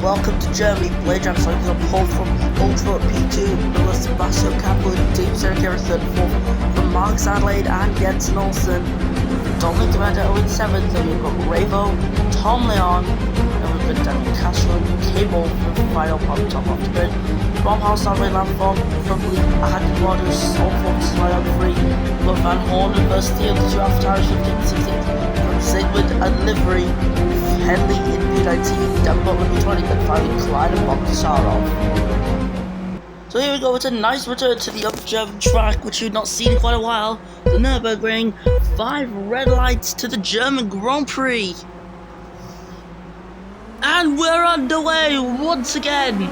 welcome to Germany. Blade Jam Cycles are pulled from Ultra P2, Miller Sebastian Campbell, Dave Serkera 34th, from Mark Adelaide and Jens Olsen. Dominic Commander 0-7th, then we've got Ravo, Tom Leon, and we've got Daniel Castro and Cable for the final part top of the grid. From House Sunray Landform, from Lee, Ahad Waters, Soulform, Slide 3, we've got Van Horn and Steel, the two after Irish 15th, 16th, from Sigmund and Livery, Henley in P19, Dan Butler P20, and finally Clyde and Bob Sarov. So here we go, it's a nice return to the Upper German track, which you've not seen in quite a while. The Nürburgring, 5 red lights to the German Grand Prix. And we're underway once again.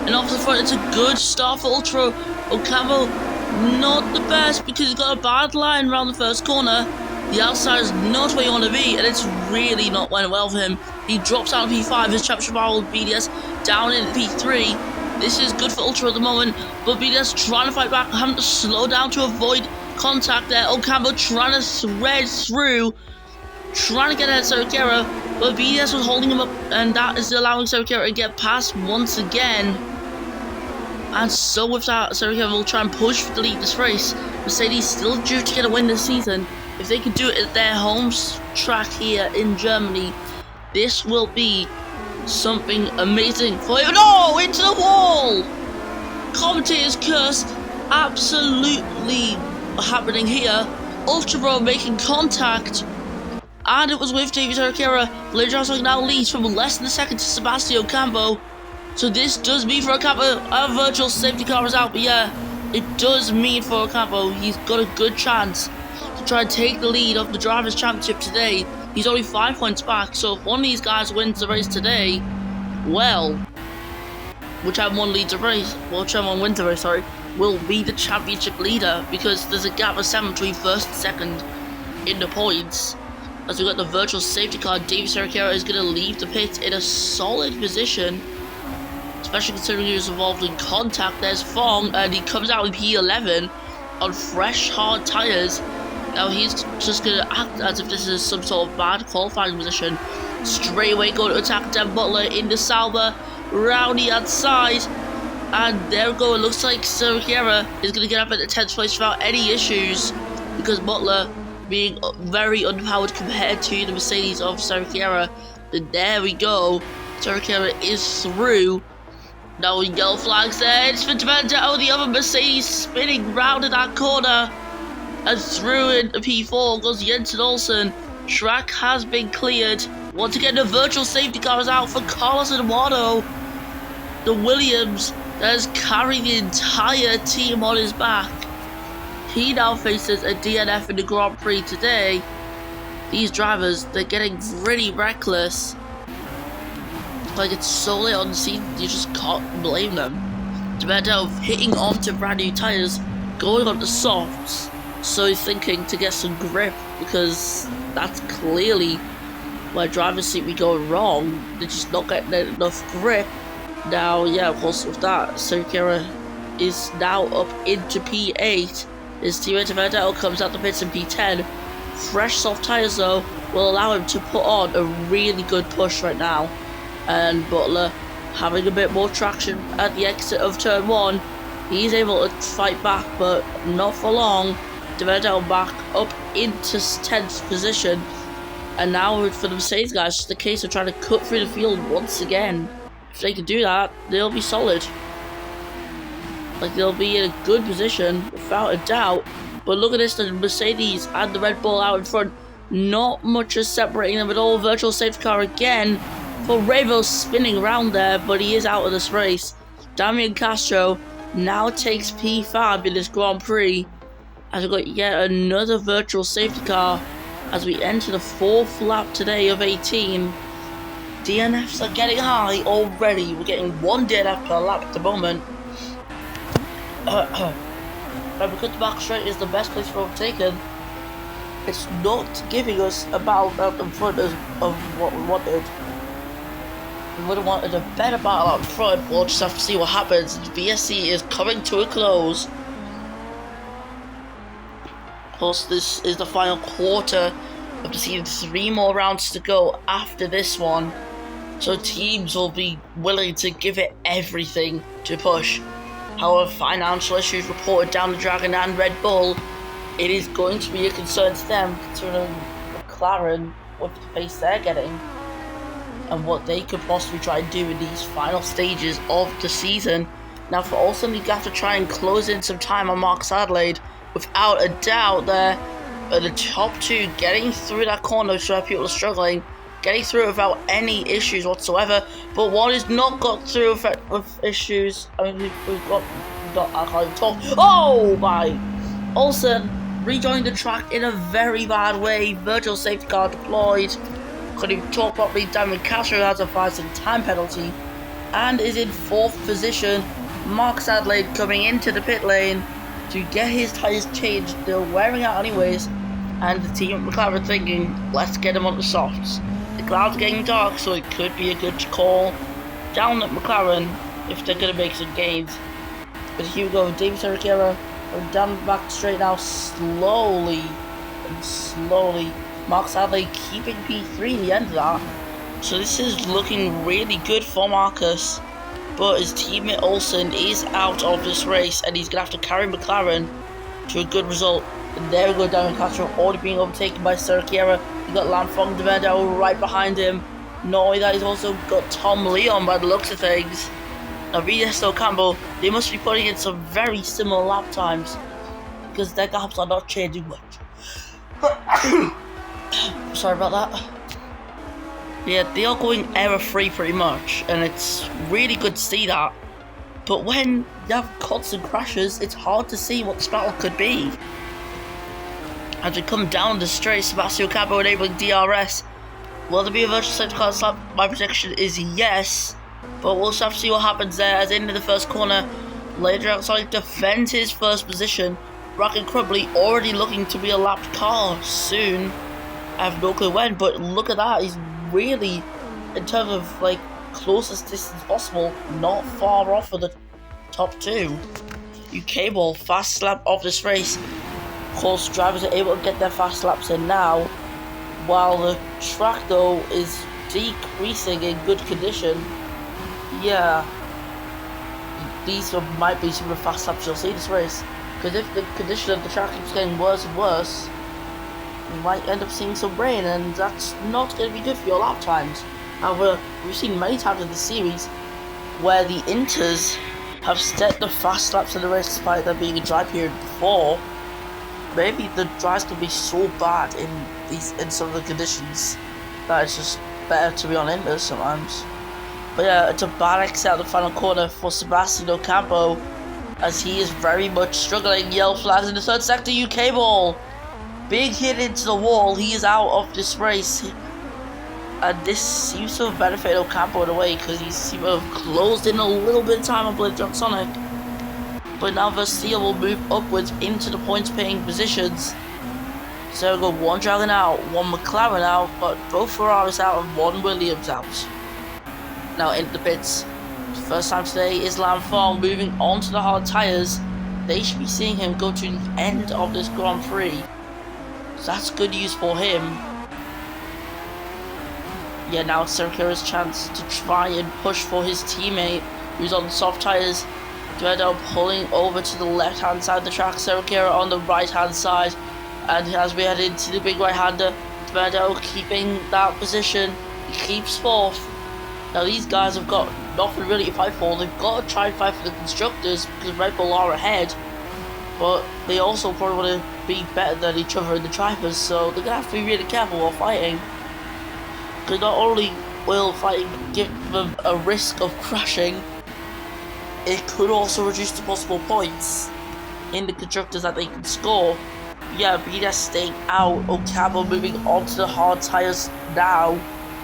And off the front, it's a good start for Ultra. Ocampo, not the best because he's got a bad line around the first corner. The outside is not where you want to be, and it's really not went well for him. He drops down to P5, his championship rival BDS down in P3. This is good for Ultra at the moment, but BDS trying to fight back, having to slow down to avoid contact there. Ocampo trying to thread through, trying to get ahead of Serkera, but BDS was holding him up, and that is allowing Serkera to get past once again. And so with that, Serkera will try and push for the lead this race. Mercedes still due to get a win this season. If they can do it at their home track here in Germany, this will be something amazing for him. No! Into the wall! Commentator's curse absolutely happening here. Ultra Bro making contact. And it was with David Serkera. Blade Jam now leads from less than a second to Sebastian Ocampo. So this does mean for Ocampo, a virtual safety car is out. But yeah, it does mean for Ocampo, he's got a good chance to try and take the lead of the Drivers' Championship today. He's only 5 points back, so if one of these guys wins the race today, well, whichever one wins the race, will be the championship leader, because there's a gap of 7 between first and second in the points. As we got the virtual safety car, David Serkera is going to leave the pit in a solid position, especially considering he was involved in contact. There's Fong, and he comes out with P11 on fresh, hard tyres. Now he's just going to act as if this is some sort of bad qualifying position. Straight away going to attack Dan Butler in the Sauber, round the outside. And there we go, it looks like Serkera is going to get up at the 10th place without any issues, because Butler being very underpowered compared to the Mercedes of Serkera. And there we go, Serkera is through. Now yellow flags there, it's for Deventer. Oh, the other Mercedes spinning round in that corner. And through in P4 goes Jensen Olsen. Track has been cleared. Once again, the virtual safety car is out for Carlos Eduardo. The Williams that has carried the entire team on his back. He now faces a DNF in the Grand Prix today. These drivers, they're getting really reckless. Like, it's so late on the season, you just can't blame them. Deventer hitting onto brand new tyres, going on the softs. So he's thinking to get some grip, because that's clearly where drivers seem to be going wrong. They're just not getting enough grip. Now, yeah, of course, with that, Serkera is now up into P8. His teammate Deventer comes out the pits in P10. Fresh soft tyres, though, will allow him to put on a really good push right now. And Butler having a bit more traction at the exit of turn 1. He's able to fight back, but not for long. Deventer back up into 10th position, and now for the Mercedes guys, it's just a case of trying to cut through the field once again. If they can do that, they'll be solid. Like, they'll be in a good position without a doubt. But look at this, the Mercedes and the Red Bull out in front, not much is separating them at all. Virtual safety car again for Ravo spinning around there, but he is out of this race. Damian Castro now takes P5 in this Grand Prix, as we've got yet another virtual safety car as we enter the 4th lap today of 18. DNFs are getting high already. We're getting 1 DNF per lap at the moment. And because the back straight is the best place for overtaking, it's not giving us a battle out in front of what we wanted. We would have wanted a better battle out in front. We'll just have to see what happens. The VSC is coming to a close. Of course, this is the final quarter of the season. 3 more rounds to go after this one so teams will be willing to give it everything to push. However, financial issues reported down the Dragon and Red Bull, it is going to be a concern to them, considering McLaren, what the pace they're getting, and what they could possibly try and do in these final stages of the season. Now for Olsen, you have to try and close in some time on Mark Adelaide. Without a doubt, there are the top two getting through that corner, which is where people are struggling, getting through without any issues whatsoever. But one is not got through with issues. I mean, we've got I can't even talk. Oh my! Olsen rejoined the track in a very bad way. Virtual safety car deployed. Couldn't even talk properly. Damien Castro has a 5-second time penalty and is in 4th position. Mark Adelaide coming into the pit lane to get his tyres changed. They're wearing out anyways, and the team at McLaren thinking, let's get him on the softs. The clouds are getting dark, so it could be a good call down at McLaren if they're going to make some gains. But here we go, David Serricchiara down the back straight now, slowly. Mark Adelaide keeping P3 in the end of that. So this is looking really good for Marcus. But his teammate Olsen is out of this race, and he's going to have to carry McLaren to a good result. And there we go, Damien Castro already being overtaken by Serricchiara. You've got Lanfong de Verdel right behind him. Not only that, he's also got Tom Leon by the looks of things. Now Vides Ocampo, they must be putting in some very similar lap times, because their gaps are not changing much. Sorry about that. Yeah, they are going error-free pretty much, and it's really good to see that. But when you have constant crashes, it's hard to see what the battle could be. As we come down the straight, Sebastian Ocampo enabling DRS. Will there be a virtual safety car slap? My prediction is yes, but we'll just have to see what happens there. As into the first corner, later outside defends his first position. Bracken Crumbly already looking to be a lapped car soon. I have no clue when, but look at that. He's really, in terms of like closest distance possible, not far off of the top two. UK ball fast lap of this race. Of course, drivers are able to get their fast laps in now, while the track though is decreasing in good condition. Yeah, these might be some of the fast laps you'll see this race, because if the condition of the track keeps getting worse and worse, you might end up seeing some rain, and that's not going to be good for your lap times. However, we've seen many times in the series where the Inters have set the fast laps in the race despite there being a dry period before. Maybe the dries can be so bad in some of the conditions that it's just better to be on Inters sometimes. But yeah, it's a bad exit at the final corner for Sebastian Ocampo, as he is very much struggling. Yellow flags in the third sector. UK ball. Big hit into the wall. He is out of this race. And this seems to have benefited Ocampo in a way, because he seems to have closed in a little bit of time on Blade Drop Sonic. But now Versteele will move upwards into the points paying positions. So we'll go one Dragon out, one McLaren out, but both Ferraris out and one Williams out. Now into the pits. First time today is Lanfong moving on to the hard tyres. They should be seeing him go to the end of this Grand Prix. So that's good news for him. Yeah, now it's Serricchiara's chance to try and push for his teammate who's on the soft tyres. Duedo pulling over to the left hand side of the track, Serricchiara on the right hand side. And as we head into the big right hander, Duedo keeping that position. He keeps 4th. Now these guys have got nothing really to fight for. They've got to try and fight for the constructors because Red Bull are ahead. But they also probably want to be better than each other in the drivers, so they're going to have to be really careful while fighting. Because not only will fighting give them a risk of crashing, it could also reduce the possible points in the constructors that they can score. Yeah, Vides staying out, Ocampo moving onto the hard tyres now,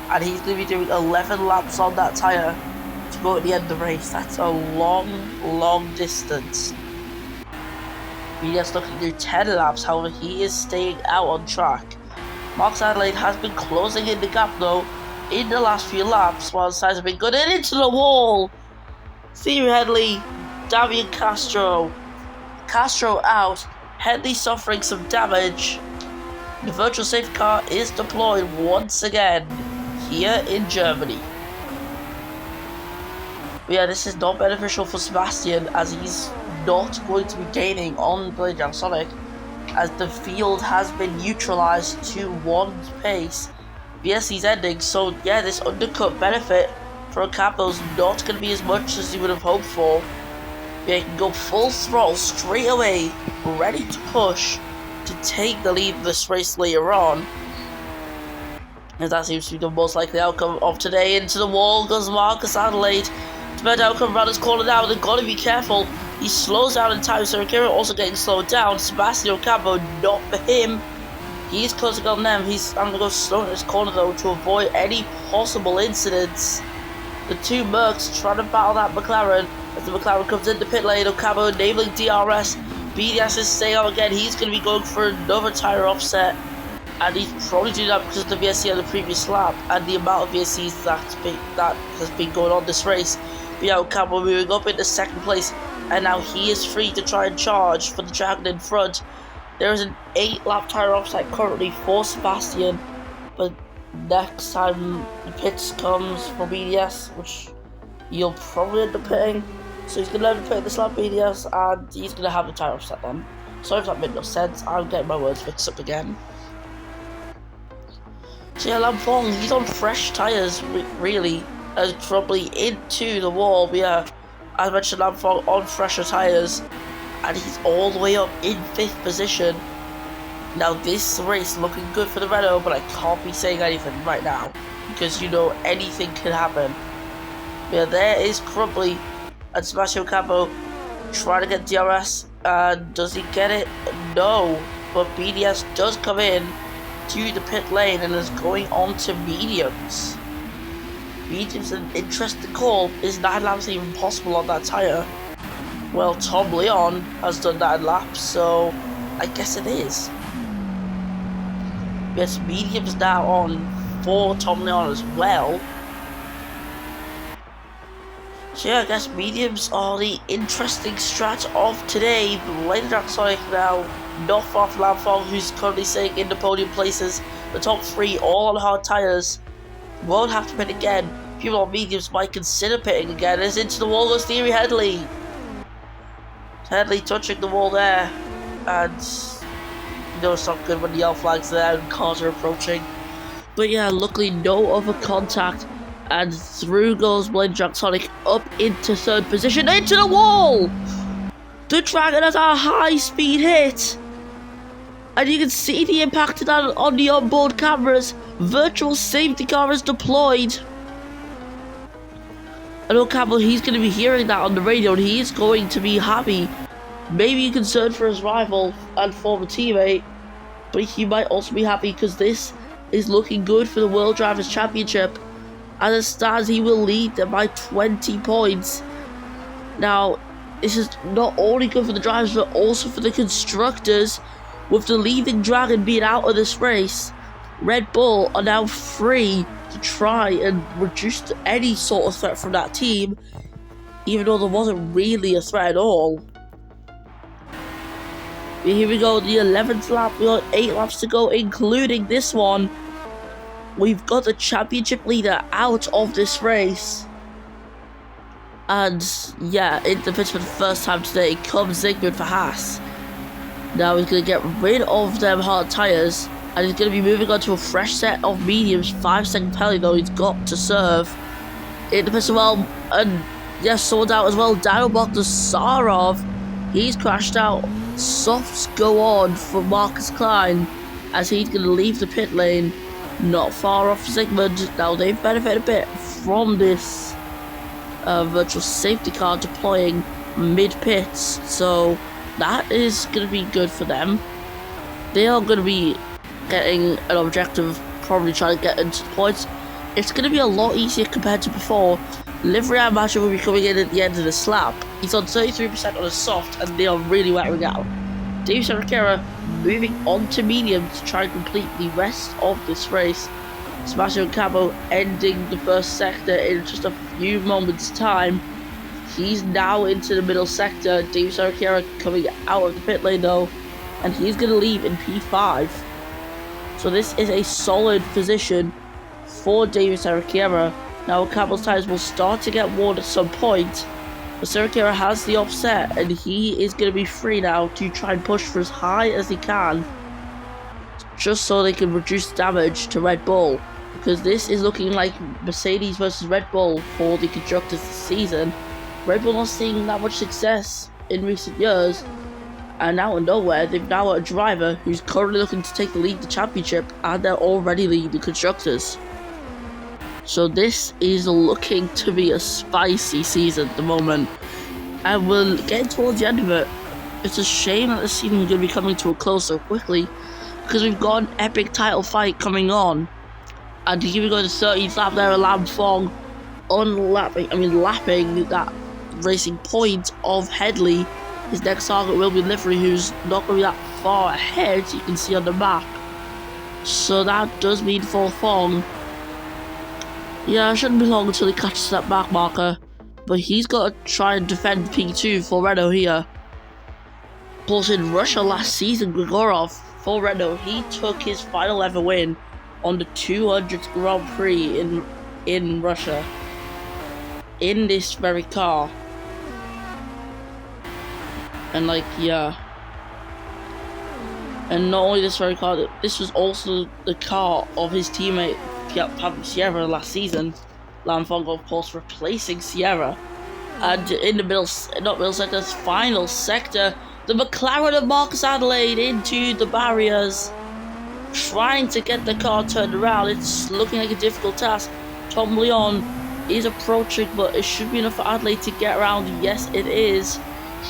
and he's going to be doing 11 laps on that tyre to go at the end of the race. That's a long distance. Vides looking to do 10 laps, however he is staying out on track. Mark Adelaide has been closing in the gap though in the last few laps, while the sides have been good and into the wall. Theo Headley, Damien Castro out, Headley suffering some damage. The virtual safety car is deployed once again here in Germany. But yeah, this is not beneficial for Sebastian, as he's not going to be gaining on Blade Jam Sonic, as the field has been neutralized to 1's pace. VSC's ending, so yeah, this undercut benefit for Capo's not going to be as much as he would have hoped for. Yeah, he can go full throttle straight away, ready to push to take the lead of this race later on. And that seems to be the most likely outcome of today. Into the wall goes Marcus Adelaide. To bed outcome around his corner now, they've got to be careful. He slows down in time, so Akira also getting slowed down. Sebastian Ocampo, not for him. He's closing on them. I'm going to go slow in his corner though to avoid any possible incidents. The two Mercs trying to battle that McLaren. As the McLaren comes into pit lane, Ocampo enabling DRS. BDS is staying out again. He's going to be going for another tyre offset. And he's probably doing that because of the VSC on the previous lap and the amount of VSCs that has been going on this race. But yeah, Ocampo moving up into second place. And now he is free to try and charge for the dragon in front. There is an 8-lap tyre offset currently for Sebastian. But next time the pits comes for BDS, which you'll probably end up pitting. So he's going to end up pitting this lap BDS, and he's going to have a tyre offset then. Sorry if that made no sense, I'm getting my words mixed up again. So yeah, Lam Fong, he's on fresh tyres, really, as probably into the wall. But yeah, as I mentioned, Lam Fong on fresher tyres, and he's all the way up in 5th position. Now this race looking good for the Renault, but I can't be saying anything right now, because you know anything can happen. But yeah, there is Crumbly, and Sebastian Ocampo trying to get DRS, and does he get it? No, but BDS does come in to the pit lane and is going on to mediums. Mediums, an interesting call. Is 9 laps even possible on that tyre? Well, Tom Leon has done 9 laps, so I guess it is. Yes, mediums now on for Tom Leon as well. So yeah, I guess mediums are the interesting strat of today. Blade Jam Sonic now not far from Lam Fong, who's currently sitting in the podium places. The top 3 all on hard tyres. Won't have to pit again. People on mediums might consider pitting again. As into the wall goes Thierry Headley. Headley touching the wall there. And you know it's not good when the yellow flag's there and cars are approaching. But yeah, luckily no other contact. And through goes Blade Jam Sonic up into 3rd position, into the wall! The Dragon has a high speed hit! And you can see the impact of that on the onboard cameras. Virtual safety car is deployed. And Ocampo, he's going to be hearing that on the radio and he's going to be happy. Maybe concerned for his rival and former teammate. But he might also be happy because this is looking good for the World Drivers' Championship. As it stands, he will lead them by 20 points. Now, this is not only good for the drivers, but also for the constructors. With the leading Dragon being out of this race, Red Bull are now free to try and reduce any sort of threat from that team, even though there wasn't really a threat at all. But here we go, the 11th lap. We got 8 laps to go, including this one. We've got the championship leader out of this race. And yeah, in the pits for the first time today comes Zygmunt for Haas. Now he's going to get rid of them hard tyres, and he's going to be moving on to a fresh set of mediums. 5-second penalty though he's got to serve. In the pits as well, and yes, sold out as well. Daniel Bogdasarov, he's crashed out. Softs go on for Marcus Klein, as he's going to leave the pit lane. Not far off Zygmunt. Now they've benefited a bit from this virtual safety car deploying mid-pits, so that is going to be good for them. They are going to be getting an objective, probably trying to get into the points. It's going to be a lot easier compared to before. Livery Amateur will be coming in at the end of the lap. He's on 33% on his soft, and they are really wearing out. Dave Saracera moving on to medium to try and complete the rest of this race. Sebastian Ocampo ending the first sector in just a few moments' time. He's now into the middle sector. Dave Saracera coming out of the pit lane though, and he's going to leave in P5. So this is a solid position for David Saracera. Now Campbell's tyres will start to get worn at some point, but Sergio has the offset and he is going to be free now to try and push for as high as he can, just so they can reduce damage to Red Bull, because this is looking like Mercedes versus Red Bull for the constructors this season. Red Bull not seeing that much success in recent years, and out of nowhere they've now got a driver who's currently looking to take the lead in the championship, and they're already leading the constructors. So this is looking to be a spicy season at the moment, and we're getting towards the end of it. It's a shame that the season is going to be coming to a close so quickly, because we've got an epic title fight coming on. And here we go to the 30th lap there, Lam Fong lapping that racing point of Headley. His next target will be Livery, who's not going to be that far ahead, you can see on the map. So that does mean for Fong, yeah, it shouldn't be long until he catches that back marker, but he's got to try and defend P2 for Renault here. Of course, in Russia last season, Grigorov, for Renault, he took his final ever win on the 200th Grand Prix in Russia, in this very car. And like, yeah. And not only this very car, this was also the car of his teammate Pablo Sierra last season. Lam Fong, of course, replacing Sierra. And in the middle sector, final sector, the McLaren of Marcus Adelaide into the barriers, trying to get the car turned around. It's looking like a difficult task. Tom Leon is approaching, but it should be enough for Adelaide to get around. Yes, it is.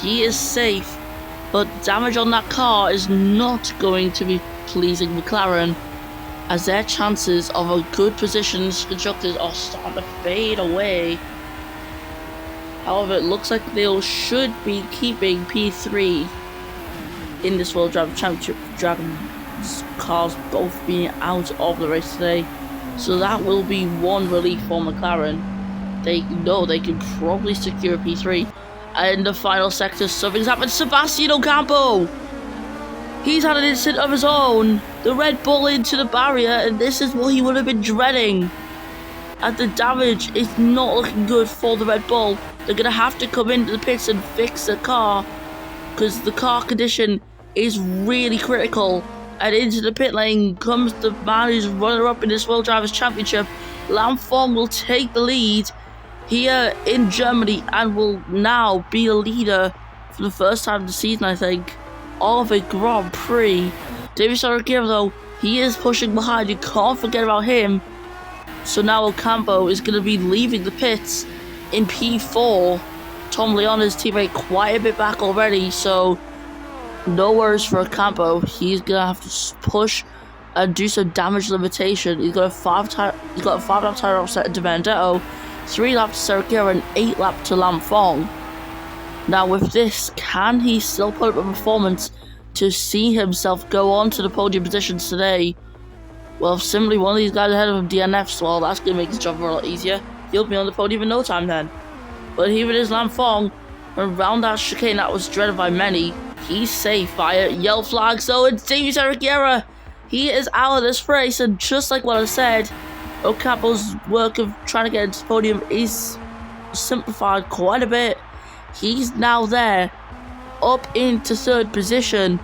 He is safe, but damage on that car is not going to be pleasing McLaren, as their chances of a good position as constructors are starting to fade away. However, it looks like they should be keeping P3 in this World Driver Championship. Dragon's cars both being out of the race today, so that will be one relief for McLaren. They know they can probably secure P3. And in the final sector, something's happened. Sebastian Ocampo! He's had an incident of his own. The Red Bull into the barrier, and this is what he would have been dreading. And the damage is not looking good for the Red Bull. They're going to have to come into the pits and fix the car, because the car condition is really critical. And into the pit lane comes the man who's runner-up in this World Drivers' Championship. Lam Fong will take the lead here in Germany and will now be a leader for the first time this season, I think, of a Grand Prix. David Saragir, though, he is pushing behind. You can't forget about him. So now Ocampo is going to be leaving the pits in P4. Tom Leon, his teammate, quite a bit back already, so no worries for Ocampo. He's going to have to push and do some damage limitation. He's got a 5-lap tire offset into Vendetto, 3 laps to Saragir, and 8 laps to Lam Fong. Now with this, can he still put up a performance to see himself go on to the podium positions today? Well, if simply one of these guys ahead of him DNFs, well, that's going to make his job a lot easier. He'll be on the podium in no time then. But here it is, Lam Fong, around that chicane that was dreaded by many. He's safe by a yellow flag, so it's Davey Saragir. He is out of this race, and just like what I said, Ocampo's work of trying to get into the podium is simplified quite a bit. He's now there, up into 3rd position,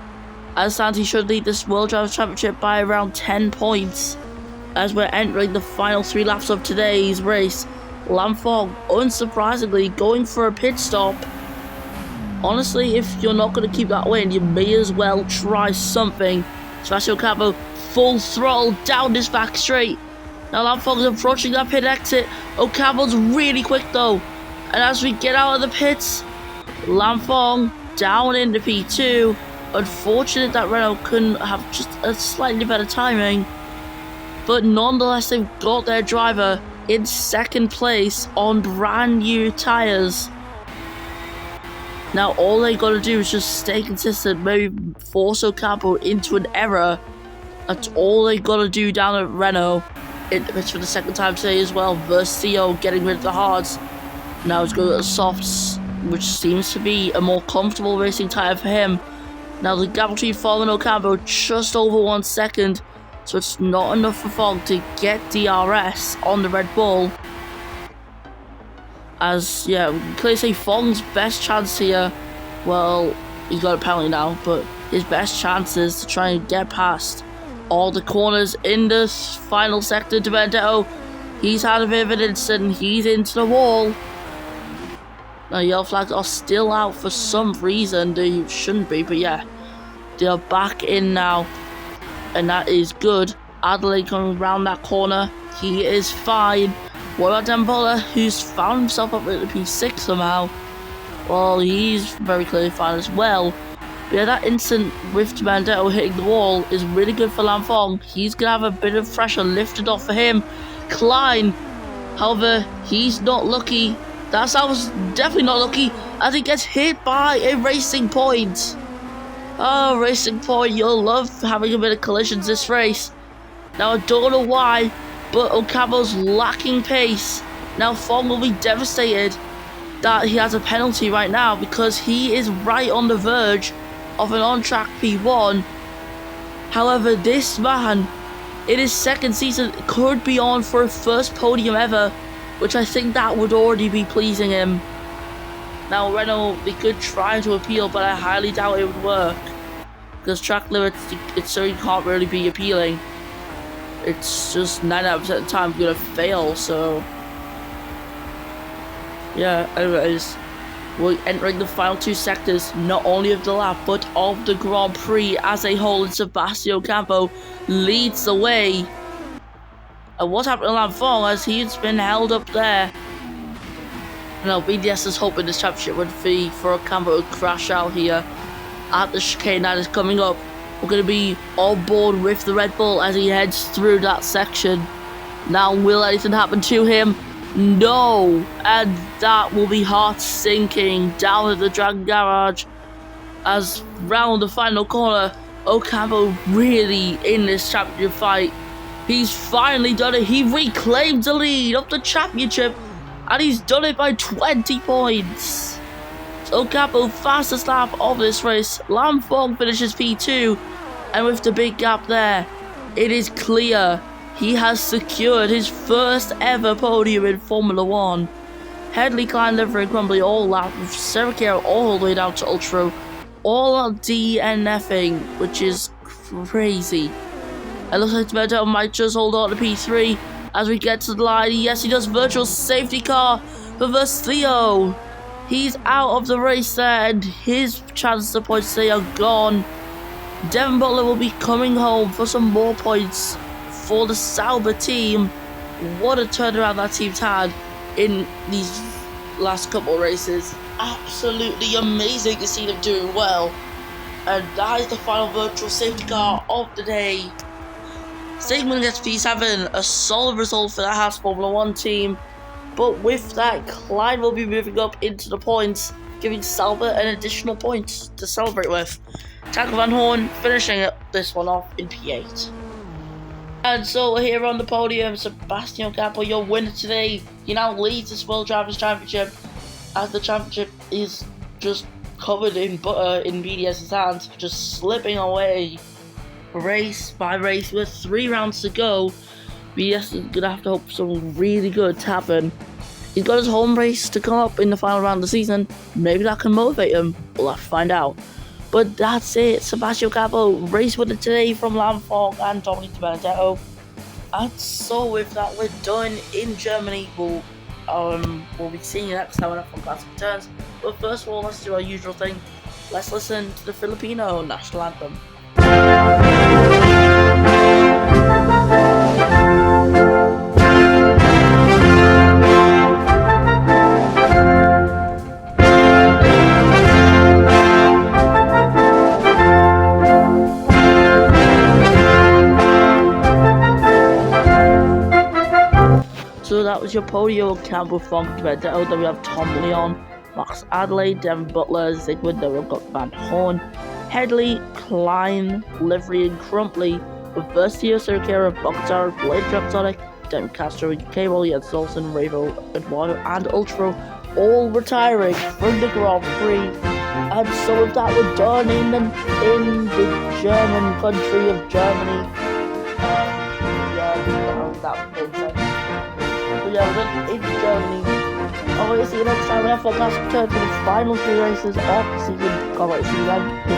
as Santi should lead this World Drivers' Championship by around 10 points. As we're entering the final 3 laps of today's race, Lam Fong, unsurprisingly, going for a pit stop. Honestly, if you're not going to keep that win, you may as well try something. Sebastian Ocampo, full throttle down this back straight. Now Lam Fong is approaching that pit exit. Ocampo's really quick though. And as we get out of the pits, Lam Fong down into P2. Unfortunate that Renault couldn't have just a slightly better timing. But nonetheless, they've got their driver in 2nd place on brand new tyres. Now all they got to do is just stay consistent, maybe force Ocampo into an error. That's all they got to do down at Renault. In the pits for the 2nd time today as well, Versio getting rid of the hards. Now it's going to the softs, which seems to be a more comfortable racing tyre for him. Now the gap between Fong and Ocampo just over 1 second, so it's not enough for Fong to get DRS on the Red Bull. As, yeah, we can clearly say Fong's best chance here, well, he's got a penalty now, but his best chance is to try and get past all the corners in the final sector to Benedetto. He's had a bit of an incident, he's into the wall. Now, yellow flags are still out for some reason. They shouldn't be, but yeah, they are back in now, and that is good. Adelaide coming around that corner, he is fine. What about Dembele, who's found himself up at the P6 somehow? Well, he's very clearly fine as well. But yeah, that instant with Benedetto hitting the wall is really good for Lam Fong. He's going to have a bit of pressure lifted off for him. Klein, however, he's not lucky. That was definitely not lucky as he gets hit by a Racing Point. Oh, Racing Point, you'll love having a bit of collisions this race. Now, I don't know why, but Ocampo's lacking pace. Now, Fong will be devastated that he has a penalty right now because he is right on the verge of an on-track P1. However, this man, in his second season, could be on for a first podium ever, which I think that would already be pleasing him. Now, Renault, they could try to appeal, but I highly doubt it would work. Because track limits, it certainly can't really be appealing. It's just 99% of the time going to fail, so... yeah, anyways, we're entering the final two sectors, not only of the lap, but of the Grand Prix as a whole, and Sebastian Ocampo leads the way. And what happened to Lam Fong as he's been held up there? Now, BDS is hoping this championship would be for Ocampo to crash out here at the chicane that is coming up. We're going to be on board with the Red Bull as he heads through that section. Now, will anything happen to him? No, and that will be heart sinking down at the Dragon Garage as round the final corner, Ocampo really in this championship fight. He's finally done it. He reclaimed the lead of the championship, and he's done it by 20 points. So Ocampo, fastest lap of this race. Lam Fong finishes P2, and with the big gap there, it is clear he has secured his first ever podium in Formula 1. Headley, Klein, Livery, and Crumbly all lap, with Serracaro all the way down to Ultra, all DNFing, which is crazy. It looks like Benedetto might just hold on to P3 as we get to the line. Yes, he does. Virtual safety car for Theo. He's out of the race there, and his chances of points today are gone. Devon Butler will be coming home for some more points for the Sauber team. What a turnaround that team's had in these last couple of races. Absolutely amazing to see them doing well. And that is the final virtual safety car of the day. Stegman gets P7, a solid result for that Haas Formula 1 team. But with that, Klein will be moving up into the points, giving Sauber an additional point to celebrate with. Taco Van Horn finishing this one off in P8. And so here on the podium, Sebastian Ocampo, your winner today. He now leads the World Drivers' Championship, as the championship is just covered in butter in BDS's hands, just slipping away race by race with 3 rounds to go. BDS is gonna have to hope for something really good to happen. He's got his home race to come up in the final round of the season. Maybe that can motivate him. We'll have to find out. But that's it. Sebastian Ocampo, race winner today from Lam Fong and Dominic Benedetto. And so with that, we're done in Germany. We'll be seeing you next time when F1 Classic returns. But first of all, let's do our usual thing. Let's listen to the Filipino national anthem. So that was your podium: Campbell, Funk, Benedetto. Then we have Tom Leon, Max Adelaide, Devon Butler, Zygmunt. Then we've got Van Horn, Headley, Klein, Livery, and Crumpley, with Versio, Serracaro, Boxar, Blade Draptonic, Devin Castro, Cable, Jens Olsen, Ravo, Eduardo, and Ultra, all retiring from the Grand Prix. And so with that, we're done in the German country of Germany. Yeah, that makes sense. So yeah, we're done in Germany. Alright, see you next time. We have fantastic turn to the final three races of the season. Alright, see you then.